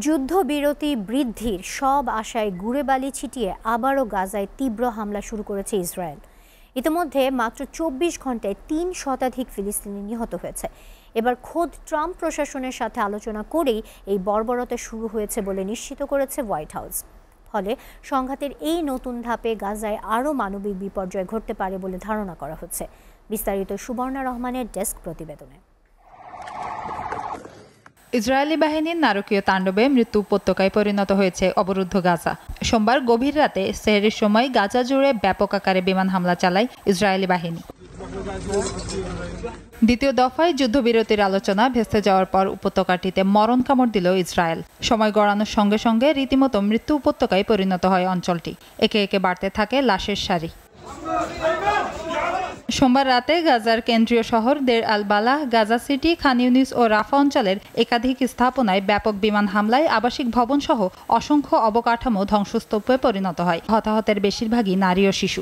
যুদ্ধবিরতি বৃদ্ধির সব আশায় গুঁড়ে বালি ছিটিয়ে আবারও গাজায় তীব্র হামলা শুরু করেছে ইসরায়েল। ইতিমধ্যে মাত্র ২৪ ঘন্টায় ৩ শতাধিক ফিলিস্তিনি নিহত হয়েছে। এবার খোদ ট্রাম্প প্রশাসনের সাথে আলোচনা করেই এই বর্বরতা শুরু হয়েছে বলে নিশ্চিত করেছে হোয়াইট হাউস। ফলে সংঘাতের এই নতুন ধাপে গাজায় আরও মানবিক বিপর্যয় ঘটতে পারে বলে ধারণা করা হচ্ছে। বিস্তারিত সুবর্ণা রহমানের ডেস্ক প্রতিবেদনে। ইসরায়েলি বাহিনীর নারকীয় তাণ্ডবে মৃত্যু উপত্যকায় পরিণত হয়েছে অবরুদ্ধ গাজা। সোমবার গভীর রাতে সেহরির সময় গাজা জুড়ে ব্যাপক আকারে বিমান হামলা চালায় ইসরায়েলি বাহিনী। দ্বিতীয় দফায় যুদ্ধবিরতির আলোচনা ভেস্তে যাওয়ার পর উপত্যকাটিতে মরণ কামড় দিল ইসরায়েল। সময় গড়ানোর সঙ্গে সঙ্গে রীতিমতো মৃত্যু উপত্যকায় পরিণত হয় অঞ্চলটি। একে একে বাড়তে থাকে লাশের সারি। সোমবার রাতে গাজার কেন্দ্রীয় শহর দের আল বালাহ, গাজা সিটি, খান ইউনিস ও রাফা অঞ্চলের একাধিক স্থাপনায় ব্যাপক বিমান হামলায় আবাসিক ভবন সহ অসংখ্য অবকাঠামো ধ্বংসস্তূপে পরিণত হয়। হতাহতের বেশিরভাগই নারী ও শিশু।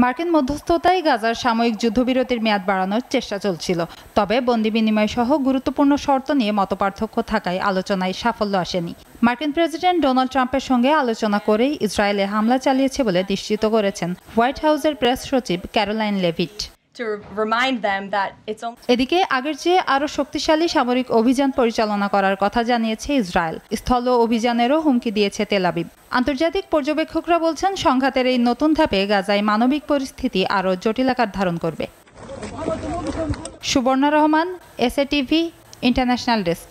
মার্কিন মধ্যস্থতায় গাজার সাময়িক যুদ্ধবিরতির মেয়াদ বাড়ানোর চেষ্টা চলছিল, তবে বন্দি বিনিময় সহ গুরুত্বপূর্ণ শর্ত নিয়ে মতপার্থক্য থাকায় আলোচনায় সাফল্য আসেনি। মার্কিন প্রেসিডেন্ট ডোনাল্ড ট্রাম্পের সঙ্গে আলোচনা করেই ইসরায়েলে হামলা চালিয়েছে বলে নিশ্চিত করেছেন হোয়াইট হাউসের প্রেস সচিব ক্যারোলাইন লেভিট। এদিকে আগের চেয়ে আরও শক্তিশালী সামরিক অভিযান পরিচালনা করার কথা জানিয়েছে ইসরায়েল। স্থল অভিযানেরও হুমকি দিয়েছে তেল আবিব। আন্তর্জাতিক পর্যবেক্ষকরা বলছেন সংঘাতের এই নতুন ধাপে গাজায় মানবিক পরিস্থিতি আরও জটিল আকার ধারণ করবে। Subarna Rahman, SA TV, international desk.